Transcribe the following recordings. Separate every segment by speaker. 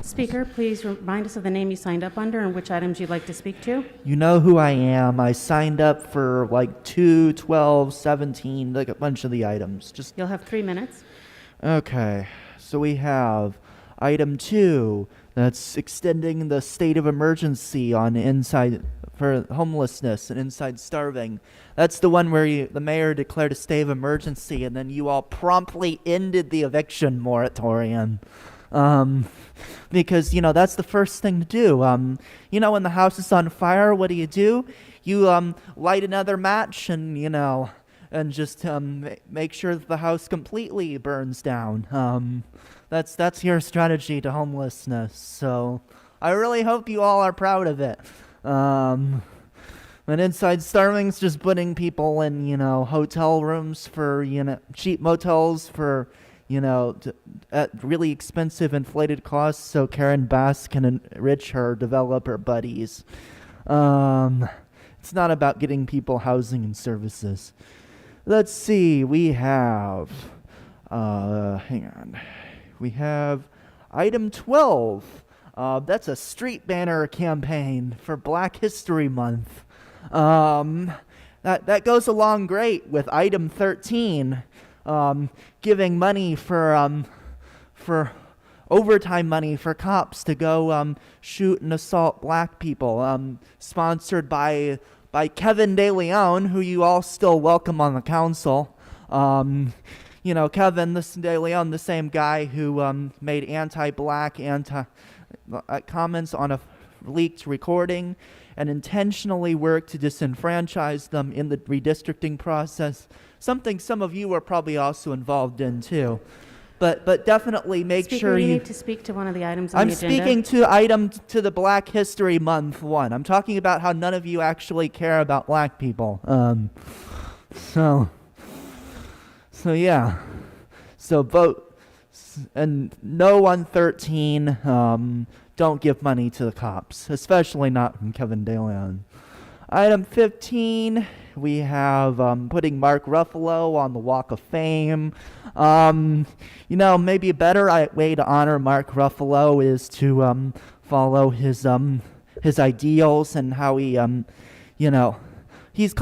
Speaker 1: Speaker, please remind us of the name you signed up under and which items you'd like to speak to.
Speaker 2: You know who I am. I signed up for like 2, 12, 17, like a bunch of the items.
Speaker 1: You'll have 3 minutes.
Speaker 2: Okay. So we have item 2, that's extending the state of emergency on inside for homelessness and inside starving. That's the one where the mayor declared a state of emergency and then you all promptly ended the eviction moratorium. Because, that's the first thing to do. When the house is on fire, what do? You light another match and, and just make sure that the house completely burns down. That's your strategy to homelessness. So I really hope you all are proud of it. And inside starving's just putting people in, hotel rooms for, cheap motels for, at really expensive inflated costs so Karen Bass can enrich her developer buddies. It's not about getting people housing and services. Let's see, we have, we have item 12. That's a street banner campaign for Black History Month. That goes along great with item 13. Giving money for overtime money for cops to go shoot and assault black people. Sponsored by Kevin De Leon, who you all still welcome on the council. Kevin De Leon, the same guy who made anti-black comments on a leaked recording and intentionally worked to disenfranchise them in the redistricting process. Something some of you are probably also involved in too. But definitely make
Speaker 1: Speaker,
Speaker 2: sure
Speaker 1: you
Speaker 2: you
Speaker 1: need to speak to one of the items on the agenda.
Speaker 2: I'm speaking to the Black History Month one. I'm talking about how none of you actually care about black people. So yeah. So vote and no on 13. Don't give money to the cops, especially not from Kevin De Leon. Item 15, we have putting Mark Ruffalo on the Walk of Fame. Maybe a better way to honor Mark Ruffalo is to follow his ideals and how he, he's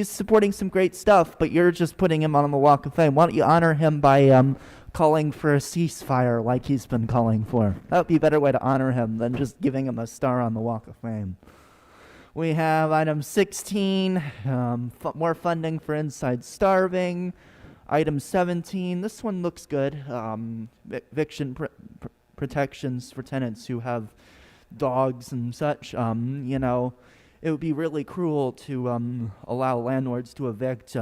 Speaker 2: supporting some great stuff, but you're just putting him on the Walk of Fame. Why don't you honor him by calling for a ceasefire like he's been calling for? That would be a better way to honor him than just giving him a star on the Walk of Fame. We have item 16, more funding for inside starving. Item 17, this one looks good. Eviction protections for tenants who have dogs and such. It would be really cruel to allow landlords to evict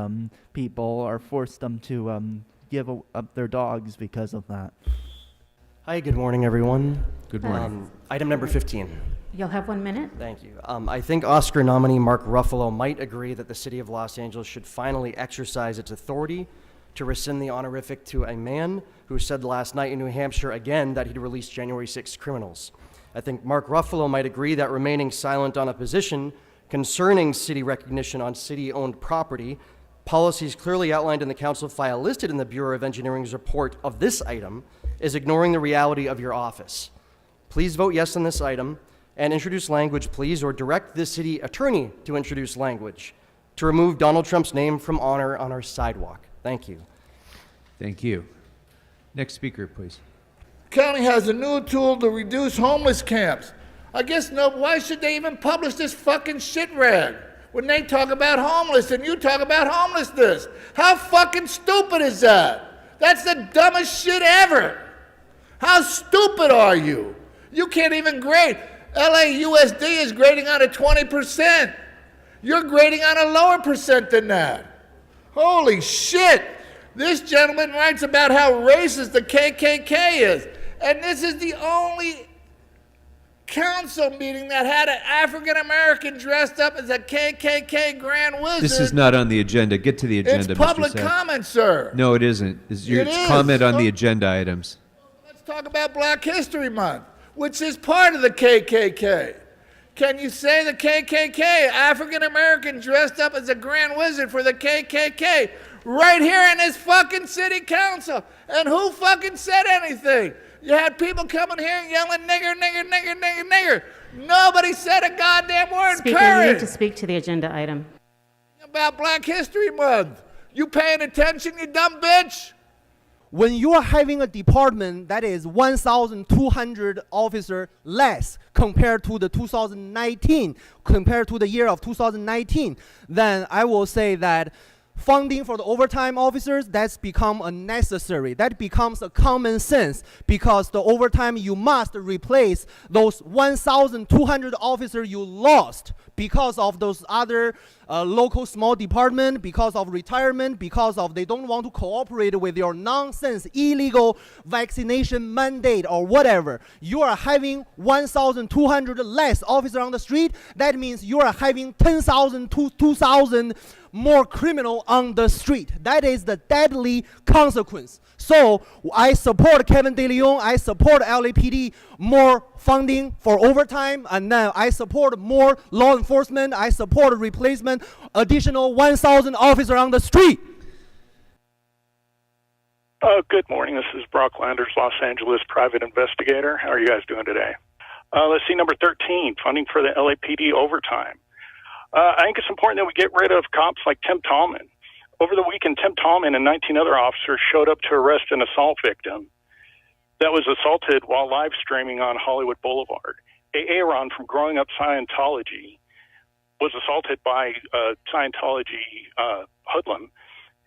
Speaker 2: people or force them to give up their dogs because of that.
Speaker 3: Hi, good morning, everyone.
Speaker 4: Good morning.
Speaker 3: Item number 15.
Speaker 1: You'll have 1 minute.
Speaker 3: Thank you. I think Oscar nominee Mark Ruffalo might agree that the City of Los Angeles should finally exercise its authority to rescind the honorific to a man who said last night in New Hampshire again that he'd release January 6 criminals. I think Mark Ruffalo might agree that remaining silent on a position concerning city recognition on city-owned property, policies clearly outlined in the council file listed in the Bureau of Engineering's report of this item, is ignoring the reality of your office. Please vote yes on this item and introduce language, please, or direct the city attorney to introduce language to remove Donald Trump's name from honor on our sidewalk. Thank you.
Speaker 4: Thank you. Next speaker, please.
Speaker 5: County has a new tool to reduce homeless camps. I guess why should they even publish this fucking shit rag when they talk about homeless and you talk about homelessness? How fucking stupid is that? That's the dumbest shit ever. How stupid are you? You can't even grade. LAUSD is grading on a 20%. You're grading on a lower percent than that. Holy shit! This gentleman writes about how racist the KKK is. And this is the only council meeting that had an African American dressed up as a KKK Grand Wizard.
Speaker 4: This is not on the agenda. Get to the agenda,
Speaker 5: It's public
Speaker 4: Mr. Sapp.
Speaker 5: comment, sir.
Speaker 4: No, it isn't. It's your comment on the agenda items.
Speaker 5: Let's talk about Black History Month, which is part of the KKK. Can you say the KKK, African American dressed up as a Grand Wizard for the KKK, right here in this fucking city council? And who fucking said anything? You had people coming here and yelling nigger, nigger, nigger, nigger, nigger. Nobody said a goddamn word.
Speaker 1: Speaker, you
Speaker 5: Courage
Speaker 1: need to speak to the agenda item.
Speaker 5: about Black History Month. You paying attention, you dumb bitch?
Speaker 6: When you are having a department that is 1,200 officers less compared to the 2019, compared to the year of 2019, then I will say that funding for the overtime officers, that's become unnecessary. That becomes a common sense because the overtime, you must replace those 1,200 officers you lost because of those other local small department, because of retirement, because of they don't want to cooperate with your nonsense, illegal vaccination mandate or whatever. You are having 1,200 less officers on the street. That means you are having 10,000 to 2,000 more criminal on the street. That is the deadly consequence. So I support Kevin De Leon. I support LAPD more funding for overtime, and then I support more law enforcement. I support replacement, additional 1,000 officers on the street.
Speaker 7: Good morning. This is Brock Landers, Los Angeles private investigator. How are you guys doing today? Let's see, number 13, funding for the LAPD overtime. I think it's important that we get rid of cops like Tim Tallman. Over the weekend, Tim Tallman and 19 other officers showed up to arrest an assault victim that was assaulted while live streaming on Hollywood Boulevard. Aaron from Growing Up Scientology was assaulted by a Scientology hoodlum,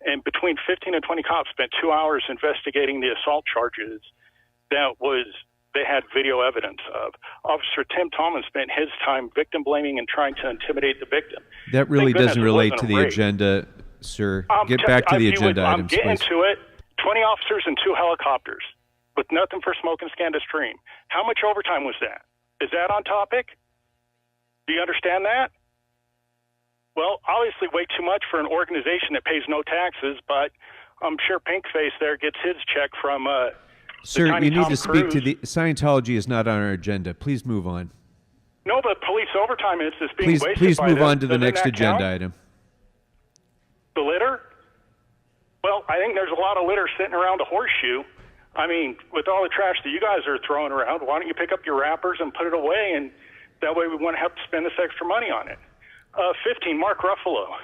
Speaker 7: and between 15 and 20 cops spent 2 hours investigating the assault charges they had video evidence of. Officer Tim Tallman spent his time victim blaming and trying to intimidate the victim.
Speaker 4: That really
Speaker 7: Thank goodness
Speaker 4: doesn't
Speaker 7: it
Speaker 4: relate
Speaker 7: wasn't
Speaker 4: to
Speaker 7: a
Speaker 4: the
Speaker 7: rape.
Speaker 4: agenda, sir. Get back to the agenda items,
Speaker 7: I'm getting
Speaker 4: please.
Speaker 7: to it. 20 officers and 2 helicopters with nothing for smoke and scan to stream. How much overtime was that? Is that on topic? Do you understand that? Well, obviously way too much for an organization that pays no taxes, but I'm sure Pinkface there gets his check from
Speaker 4: Sir,
Speaker 7: Tiny
Speaker 4: you need
Speaker 7: Tom
Speaker 4: to speak to
Speaker 7: Cruise.
Speaker 4: the Scientology is not on our agenda. Please move on.
Speaker 7: No, but police overtime is being wasted
Speaker 4: Please
Speaker 7: by
Speaker 4: move
Speaker 7: this.
Speaker 4: on to the
Speaker 7: Doesn't
Speaker 4: next
Speaker 7: that
Speaker 4: agenda
Speaker 7: count?
Speaker 4: item.
Speaker 7: The litter? Well, I think there's a lot of litter sitting around the horseshoe. I mean, with all the trash that you guys are throwing around, why don't you pick up your wrappers and put it away, and that way we won't have to spend this extra money on it. 15, Mark Ruffalo.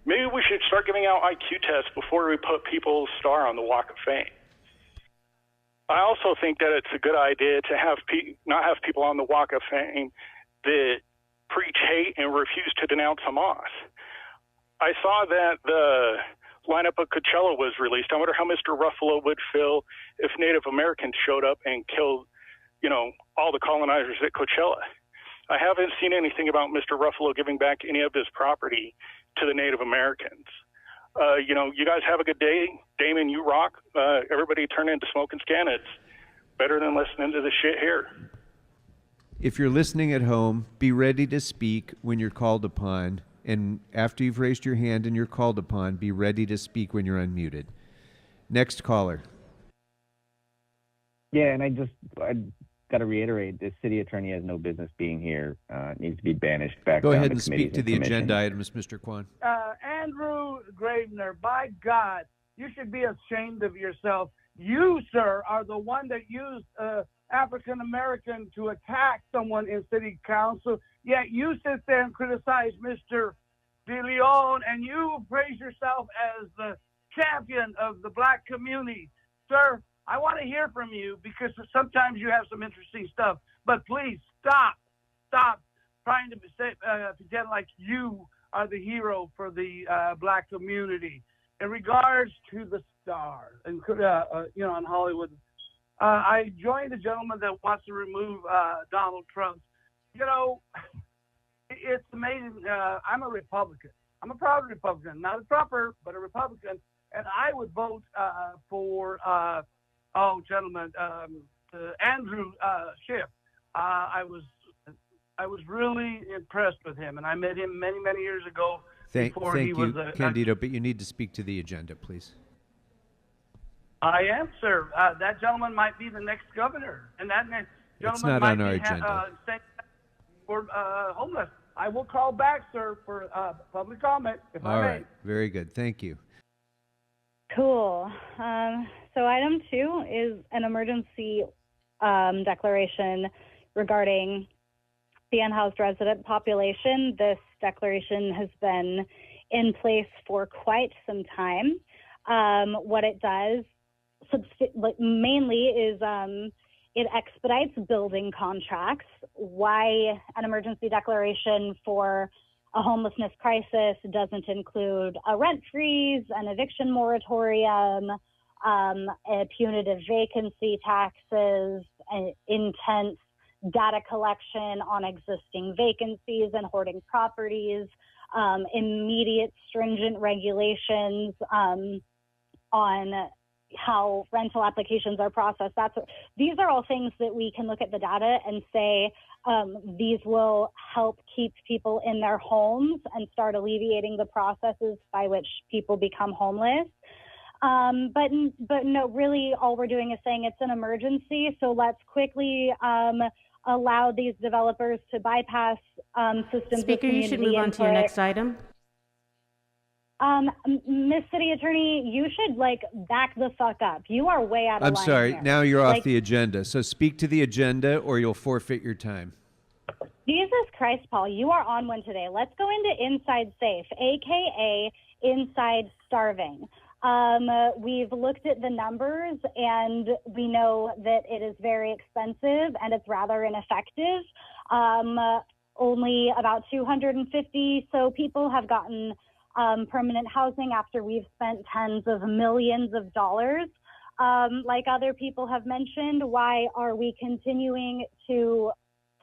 Speaker 7: Maybe we should start giving out IQ tests before we put people's star on the Walk of Fame. I also think that it's a good idea to have not have people on the Walk of Fame that preach hate and refuse to denounce Hamas. I saw that the lineup of Coachella was released. I wonder how Mr. Ruffalo would feel if Native Americans showed up and killed, all the colonizers at Coachella. I haven't seen anything about Mr. Ruffalo giving back any of his property to the Native Americans. You guys have a good day. Damon, you rock. Everybody turn into Smoke and Scan. It's better than listening to the shit here.
Speaker 4: If you're listening at home, be ready to speak when you're called upon. And after you've raised your hand and you're called upon, be ready to speak when you're unmuted. Next caller.
Speaker 8: Yeah, and I got to reiterate, this city attorney has no business being here. Needs to be banished back.
Speaker 4: Go
Speaker 8: down
Speaker 4: ahead
Speaker 8: to
Speaker 4: and speak
Speaker 8: committees
Speaker 4: to
Speaker 8: and
Speaker 4: the
Speaker 8: commissions.
Speaker 4: agenda items, Mr. Kwan.
Speaker 9: Andrew Gravener, by God, you should be ashamed of yourself. You, sir, are the one that used African American to attack someone in city council. Yet you sit there and criticize Mr. De Leon, and you praise yourself as the champion of the black community. Sir, I want to hear from you because sometimes you have some interesting stuff. But please stop trying to pretend like you are the hero for the black community. In regards to the star, and on Hollywood, I joined the gentleman that wants to remove Donald Trump. It's amazing. I'm a Republican. I'm a proud Republican, not a Trumper, but a Republican, and I would vote for Andrew Schiff. I was really impressed with him, and I met him many years ago.
Speaker 4: Thank
Speaker 9: he
Speaker 4: you,
Speaker 9: was
Speaker 4: Candido, but you need to speak to the agenda, please.
Speaker 9: I am, sir. That gentleman might be the next governor, and that gentleman
Speaker 4: It's not
Speaker 9: might
Speaker 4: on our
Speaker 9: be
Speaker 4: agenda.
Speaker 9: for homeless. I will call back, sir, for public comment if
Speaker 4: All
Speaker 9: I may.
Speaker 4: right. Very good. Thank you.
Speaker 10: Cool. So item 2 is an emergency declaration regarding the unhoused resident population. This declaration has been in place for quite some time. What it does mainly is it expedites building contracts. Why an emergency declaration for a homelessness crisis doesn't include a rent freeze, an eviction moratorium, a punitive vacancy taxes, intense data collection on existing vacancies and hoarding properties, immediate stringent regulations on how rental applications are processed. These are all things that we can look at the data and say these will help keep people in their homes and start alleviating the processes by which people become homeless. But no, really all we're doing is saying it's an emergency. So let's quickly allow these developers to bypass systems of
Speaker 1: Speaker, you should
Speaker 10: community
Speaker 1: move on to your
Speaker 10: input.
Speaker 1: next item.
Speaker 10: Miss City Attorney, you should back the fuck up. You are way out of
Speaker 4: I'm
Speaker 10: line
Speaker 4: sorry.
Speaker 10: here.
Speaker 4: Now you're off the agenda. So speak to the agenda or you'll forfeit your time.
Speaker 10: Jesus Christ, Paul, you are on one today. Let's go into Inside Safe, aka Inside Starving. We've looked at the numbers and we know that it is very expensive and it's rather ineffective. Only about 250 so people have gotten permanent housing after we've spent tens of millions of dollars. Like other people have mentioned, why are we continuing to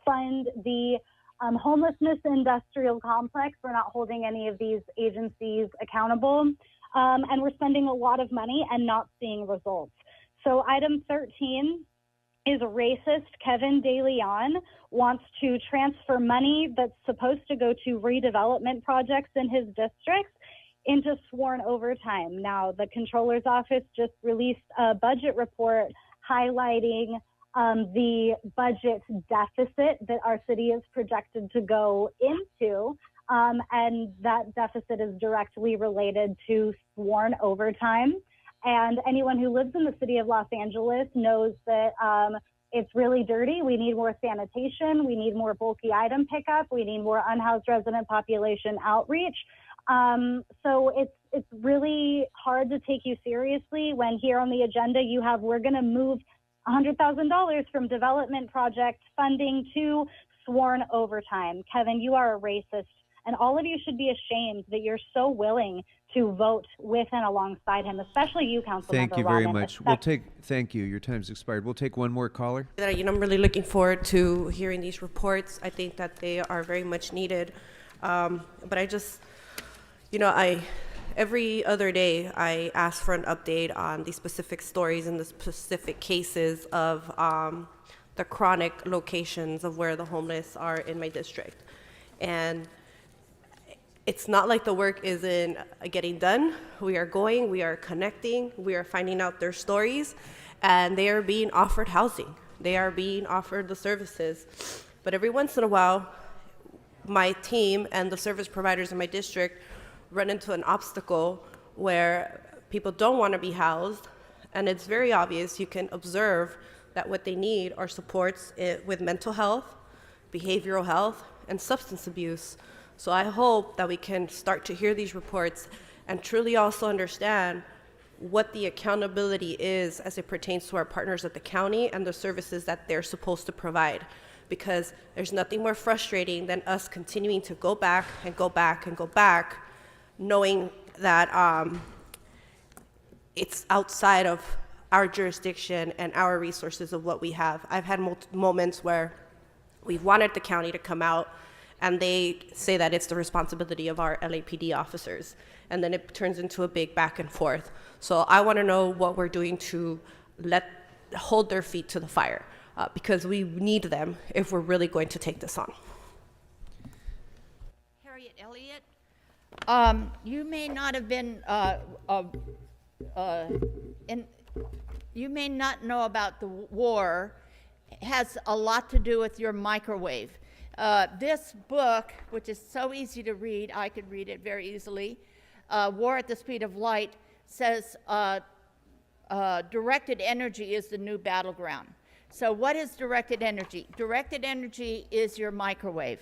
Speaker 10: fund the homelessness industrial complex? We're not holding any of these agencies accountable. And we're spending a lot of money and not seeing results. So item 13 is racist. Kevin DeLeon wants to transfer money that's supposed to go to redevelopment projects in his districts into sworn overtime. Now, the Comptroller's Office just released a budget report highlighting the budget deficit that our city is projected to go into. And that deficit is directly related to sworn overtime. And anyone who lives in the city of Los Angeles knows that it's really dirty. We need more sanitation. We need more bulky item pickup. We need more unhoused resident population outreach. So it's really hard to take you seriously when here on the agenda you have, we're going to move $100,000 from development project funding to sworn overtime. Kevin, you are a racist. And all of you should be ashamed that you're so willing to vote with and alongside him, especially you, Councilmember
Speaker 4: Thank you very
Speaker 10: Robin.
Speaker 4: much. Thank you. Your time's expired. We'll take one more caller.
Speaker 11: I'm really looking forward to hearing these reports. I think that they are very much needed. But I just, every other day I ask for an update on the specific stories and the specific cases of the chronic locations of where the homeless are in my district. And it's not like the work isn't getting done. We are connecting, we are finding out their stories, and they are being offered housing. They are being offered the services. But every once in a while, my team and the service providers in my district run into an obstacle where people don't want to be housed, and it's very obvious. You can observe that what they need are supports with mental health, behavioral health, and substance abuse. So I hope that we can start to hear these reports and truly also understand what the accountability is as it pertains to our partners at the county and the services that they're supposed to provide. Because there's nothing more frustrating than us continuing to go back and go back and go back, knowing that it's outside of our jurisdiction and our resources of what we have. I've had moments where we've wanted the county to come out and they say that it's the responsibility of our LAPD officers. And then it turns into a big back and forth. So I want to know what we're doing to hold their feet to the fire, because we need them if we're really going to take this on.
Speaker 12: Harriet Elliott, you may not have been, you may not know about the war. It has a lot to do with your microwave. This book, which is so easy to read, I could read it very easily, War at the Speed of Light, says directed energy is the new battleground. So what is directed energy? Directed energy is your microwave.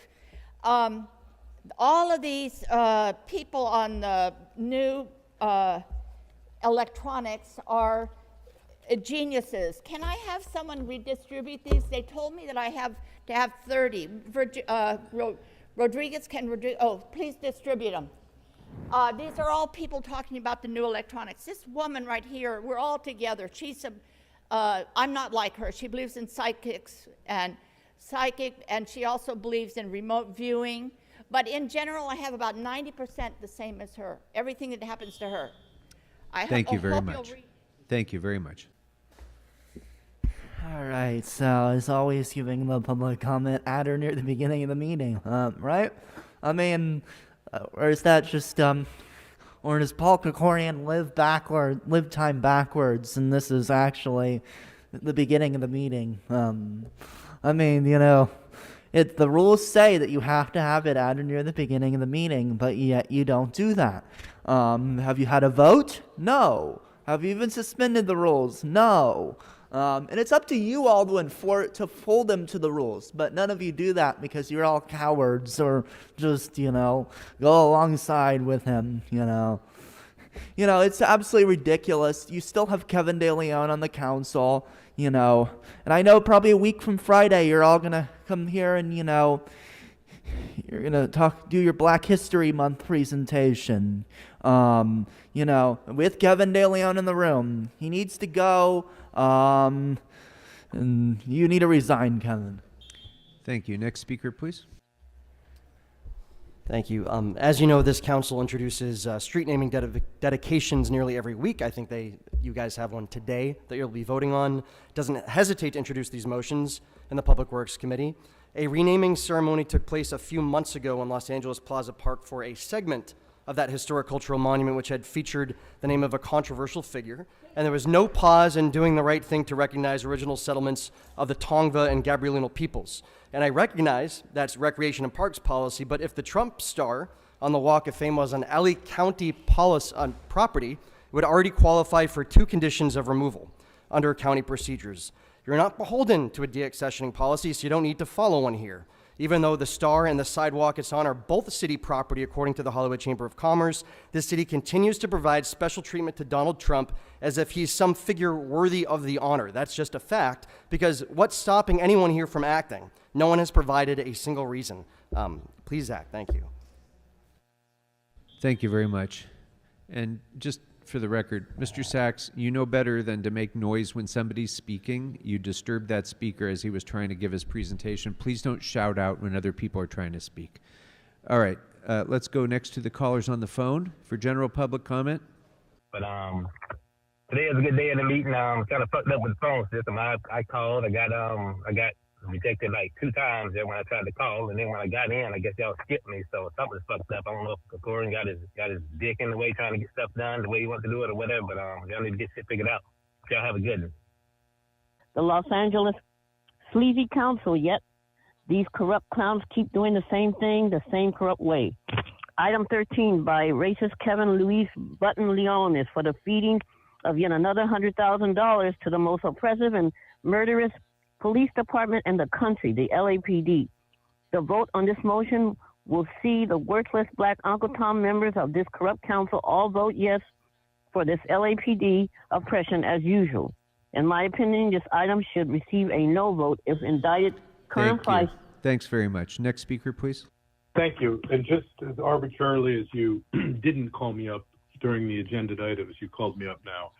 Speaker 12: All of these people on the new electronics are geniuses. Can I have someone redistribute these? They told me that I have to have 30. Rodriguez, please distribute them. These are all people talking about the new electronics. This woman right here, we're all together. She's I'm not like her. She believes in psychic, and she also believes in remote viewing. But in general, I have about 90% the same as her. Everything that happens to her.
Speaker 4: Thank you very much. Thank you very much.
Speaker 2: All right, so as always, giving the public comment at or near the beginning of the meeting, right? I mean, or is that just, or does Paul Krikorian live time backwards, and this is actually the beginning of the meeting? I mean, you know, the rules say that you have to have it at or near the beginning of the meeting, but yet you don't do that. Have you had a vote? No. Have you even suspended the rules? No. And it's up to you all to hold them to the rules, but none of you do that because you're all cowards or just, you know, go alongside with him, you know. You know, it's absolutely ridiculous. You still have Kevin De Leon on the council, you know, and I know probably a week from Friday you're all going to come here and, you know, you're going to do your Black History Month presentation, you know, with Kevin De Leon in the room. He needs to go, and you need to resign, Kevin.
Speaker 4: Thank you. Next speaker, please.
Speaker 3: Thank you. As you know, this council introduces street naming dedications nearly every week. I think you guys have one today that you'll be voting on. Doesn't hesitate to introduce these motions in the Public Works Committee. A renaming ceremony took place a few months ago in Los Angeles Plaza Park for a segment of that historic cultural monument, which had featured the name of a controversial figure. And there was no pause in doing the right thing to recognize original settlements of the Tongva and Gabrielino peoples. And I recognize that's Recreation and Parks policy, but if the Trump star on the Walk of Fame was on LA County property, it would already qualify for 2 conditions of removal under county procedures. You're not beholden to a deaccessioning policy, so you don't need to follow one here. Even though the star and the sidewalk it's on are both city property according to the Hollywood Chamber of Commerce, the city continues to provide special treatment to Donald Trump as if he's some figure worthy of the honor. That's just a fact, because what's stopping anyone here from acting? No one has provided a single reason. Please act. Thank you.
Speaker 4: Thank you very much. And just for the record, Mr. Sachs, you know better than to make noise when somebody's speaking. You disturbed that speaker as he was trying to give his presentation. Please don't shout out when other people are trying to speak. All right, let's go next to the callers on the phone for general public comment.
Speaker 13: But today is a good day in the meeting. I'm kind of fucked up with the phone system. I called. I got rejected like 2 times there when I tried to call, and then when I got in, I guess y'all skipped me. So something's fucked up. I don't know if Krikorian got his dick in the way trying to get stuff done the way he wants to do it or whatever. But y'all need to get shit figured out. Y'all have a good one.
Speaker 14: The Los Angeles sleazy council, yet these corrupt clowns keep doing the same thing the same corrupt way. Item 13 by racist Kevin Luis Button Leon is for the feeding of yet another $100,000 to the most oppressive and murderous police department in the country, the LAPD. The vote on this motion will see the worthless black Uncle Tom members of this corrupt council all vote yes for this LAPD oppression as usual. In my opinion, this item should receive a no vote if indicted current
Speaker 4: Thank you. Thanks very much. Next speaker, please.
Speaker 15: Thank you. And just as arbitrarily as you didn't call me up during the agenda items, you called me up now.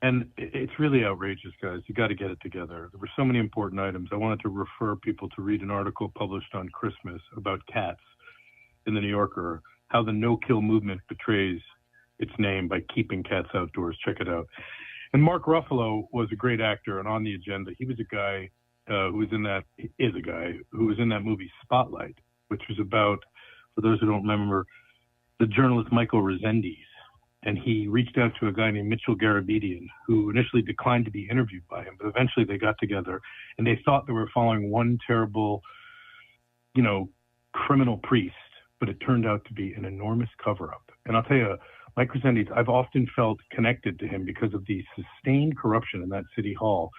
Speaker 15: And it's really outrageous, guys. You got to get it together. There were so many important items. I wanted to refer people to read an article published on Christmas about cats in the New Yorker, how the no-kill movement betrays its name by keeping cats outdoors. Check it out. And Mark Ruffalo was a great actor and on the agenda. He was a guy who was in that movie Spotlight, which was about, for those who don't remember, the journalist Michael Resendiz. And he reached out to a guy named Mitchell Garabedian, who initially declined to be interviewed by him, but eventually they got together and they thought they were following one terrible, criminal priest, but it turned out to be an enormous cover-up. And I'll tell you, Mike Crescendes, I've often felt connected to him because of the sustained corruption in that city hall.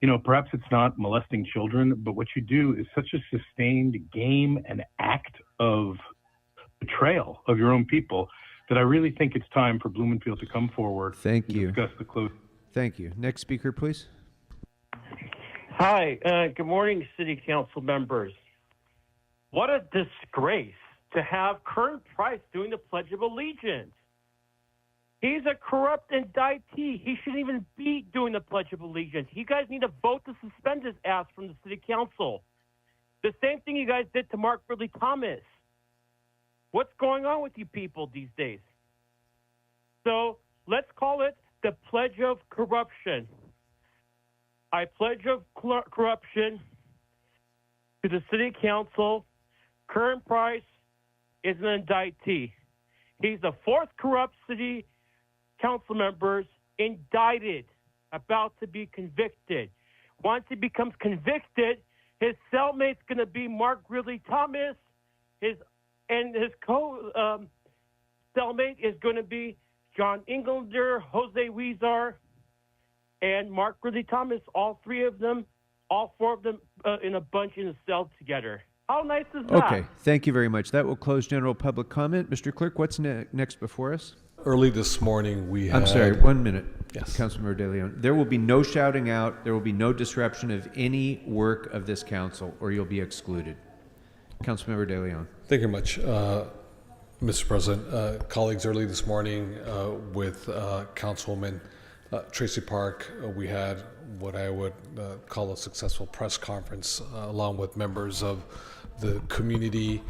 Speaker 15: You know, perhaps it's not molesting children, but what you do is such a sustained game and act of betrayal of your own people that I really think it's time for Blumenfield to come forward and discuss the close.
Speaker 4: Thank you. Next speaker, please.
Speaker 16: Hi, good morning, City Council members. What a disgrace to have Curran Price doing the Pledge of Allegiance. He's a corrupt indictee. He shouldn't even be doing the Pledge of Allegiance. You guys need to vote to suspend his ass from the City Council. The same thing you guys did to Mark Ridley Thomas. What's going on with you people these days? So let's call it the Pledge of Corruption. I pledge of corruption to the City Council. Curran Price is an indictee. He's the fourth corrupt City Council members indicted, about to be convicted. Once he becomes convicted, his cellmate's going to be Mark Ridley Thomas. His cellmate is going to be John Englander, Jose Huizar, and Mark Ridley Thomas. All three of them, all four of them in a bunch in a cell together. How nice is that?
Speaker 4: Okay, thank you very much. That will close general public comment. Mr. Clerk, what's next before us?
Speaker 17: Early this morning, we had...
Speaker 4: I'm sorry, 1 minute.
Speaker 17: Yes.
Speaker 4: Councilmember De Leon. There will be no shouting out. There will be no disruption of any work of this council, or you'll be excluded. Councilmember De Leon.
Speaker 17: Thank you very much, Mr. President. Colleagues, early this morning with Councilwoman Tracy Park, we had what I would call a successful press conference along with members of the community,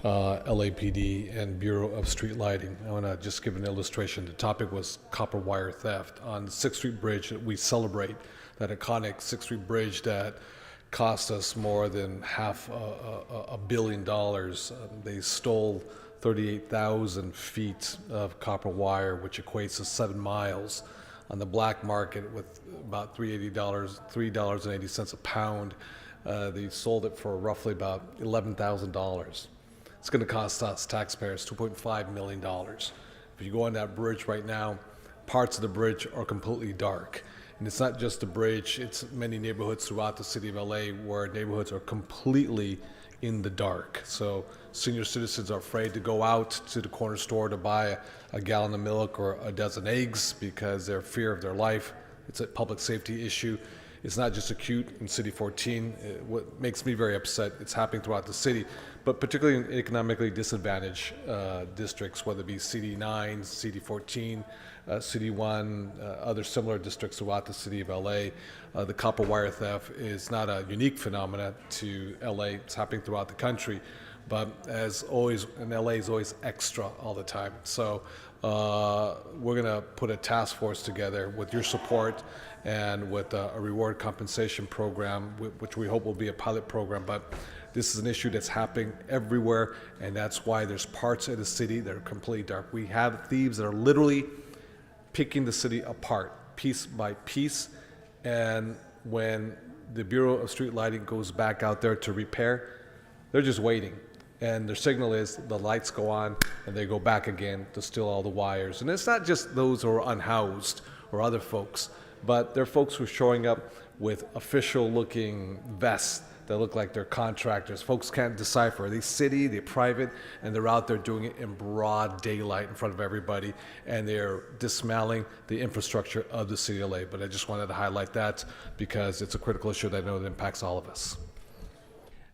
Speaker 17: LAPD, and Bureau of Street Lighting. I want to just give an illustration. The topic was copper wire theft on the 6th Street Bridge. We celebrate that iconic 6th Street Bridge that cost us more than $500 million. They stole 38,000 feet of copper wire, which equates to 7 miles on the black market with about $3.80 a pound. They sold it for roughly about $11,000. It's going to cost us taxpayers $2.5 million. If you go on that bridge right now, parts of the bridge are completely dark. And it's not just the bridge, it's many neighborhoods throughout the city of LA where neighborhoods are completely in the dark. So senior citizens are afraid to go out to the corner store to buy a gallon of milk or a dozen eggs because they're fear of their life. It's a public safety issue. It's not just acute in City 14. What makes me very upset, it's happening throughout the city, but particularly in economically disadvantaged districts, whether it be CD9, CD14, CD1, other similar districts throughout the city of LA. The copper wire theft is not a unique phenomenon to LA. It's happening throughout the country, but as always, in LA is always extra all the time. So we're gonna put a task force together with your support and with a reward compensation program, which we hope will be a pilot program. But this is an issue that's happening everywhere, and that's why there's parts of the city that are completely dark. We have thieves that are literally picking the city apart, piece by piece, and when the Bureau of Street Lighting goes back out there to repair, they're just waiting. And their signal is the lights go on and they go back again to steal all the wires. And it's not just those who are unhoused or other folks, but they're folks who are showing up with official looking vests that look like they're contractors. Folks can't decipher. Are they city, they're private, and they're out there doing it in broad daylight in front of everybody, and they're dismantling the infrastructure of the city of LA. But I just wanted to highlight that because it's a critical issue that I know that impacts all of us.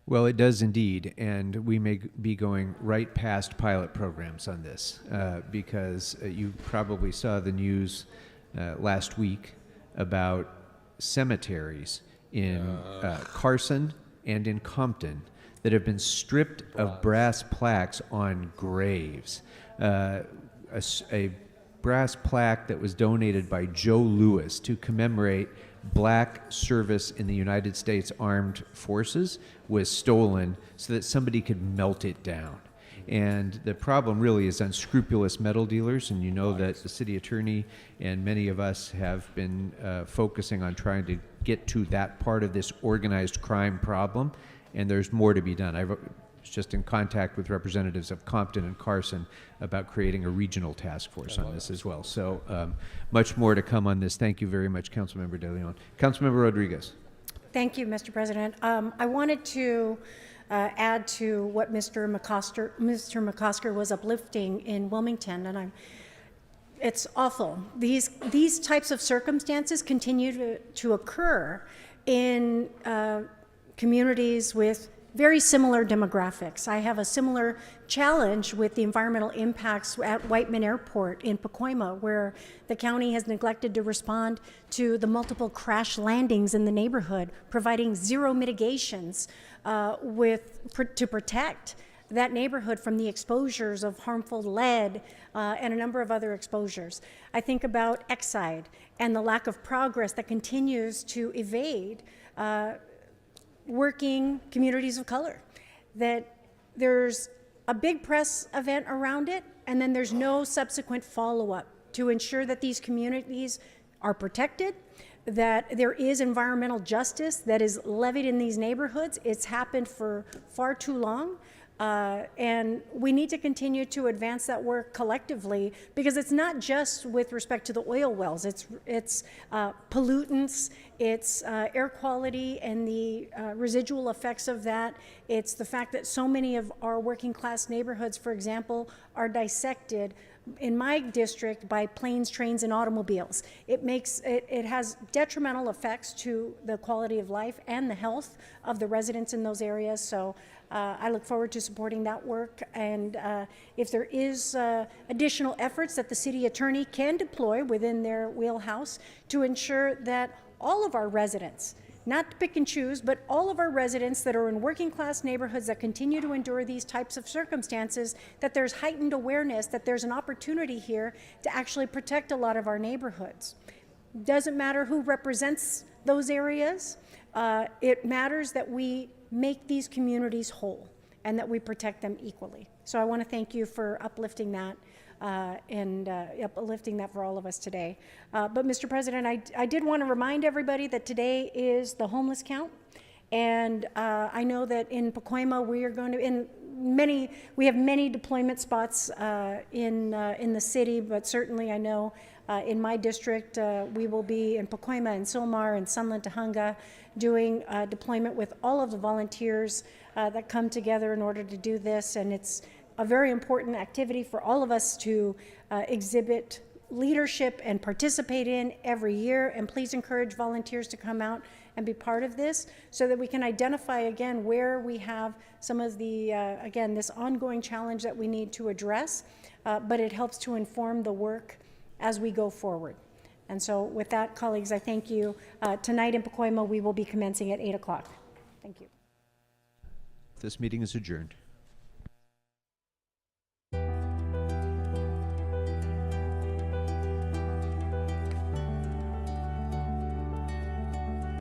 Speaker 4: Well, it does indeed, and we may be going right past pilot programs on this because you probably saw the news last week about cemeteries in Carson and in Compton that have been stripped of brass plaques on graves. A brass plaque that was donated by Joe Louis to commemorate black service in the United States Armed Forces was stolen so that somebody could melt it down. And the problem really is unscrupulous metal dealers, and you know that the city attorney and many of us have been focusing on trying to get to that part of this organized crime problem, and there's more to be done. I've was just in contact with representatives of Compton and Carson about creating a regional task force on this as well. So much more to come on this. Thank you very much, Councilmember De Leon. Councilmember Rodriguez.
Speaker 18: Thank you, Mr. President. I wanted to add to what Mr. McCosker was uplifting in Wilmington, and it's awful. These types of circumstances continue to occur in communities with very similar demographics. I have a similar challenge with the environmental impacts at Whiteman Airport in Pacoima, where the county has neglected to respond to the multiple crash landings in the neighborhood, providing zero mitigations to protect that neighborhood from the exposures of harmful lead and a number of other exposures. I think about Exide and the lack of progress that continues to evade working communities of color, that there's a big press event around it, and then there's no subsequent follow-up to ensure that these communities are protected, that there is environmental justice that is levied in these neighborhoods. It's happened for far too long. And we need to continue to advance that work collectively, because it's not just with respect to the oil wells. It's pollutants, it's air quality and the residual effects of that. It's the fact that so many of our working class neighborhoods, for example, are dissected in my district by planes, trains, and automobiles. It has detrimental effects to the quality of life and the health of the residents in those areas. So I look forward to supporting that work, and if there is additional efforts that the city attorney can deploy within their wheelhouse to ensure that all of our residents, not to pick and choose, but all of our residents that are in working class neighborhoods that continue to endure these types of circumstances, that there's heightened awareness that there's an opportunity here to actually protect a lot of our neighborhoods. Doesn't matter who represents those areas. It matters that we make these communities whole and that we protect them equally. So I want to thank you for uplifting that and uplifting that for all of us today. But Mr. President, I did want to remind everybody that today is the homeless count. And I know that in Pacoima we are going to, we have many deployment spots in the city, but certainly I know in my district we will be in Pacoima and Silmar and Sunland, Tahunga, doing deployment with all of the volunteers that come together in order to do this. And it's a very important activity for all of us to exhibit leadership and participate in every year. And please encourage volunteers to come out and be part of this so that we can identify again where we have some of the, again, this ongoing challenge that we need to address, but it helps to inform the work as we go forward. And so with that, colleagues, I thank you. Tonight in Pacoima, we will be commencing at 8 o'clock. Thank you.
Speaker 4: This meeting is adjourned.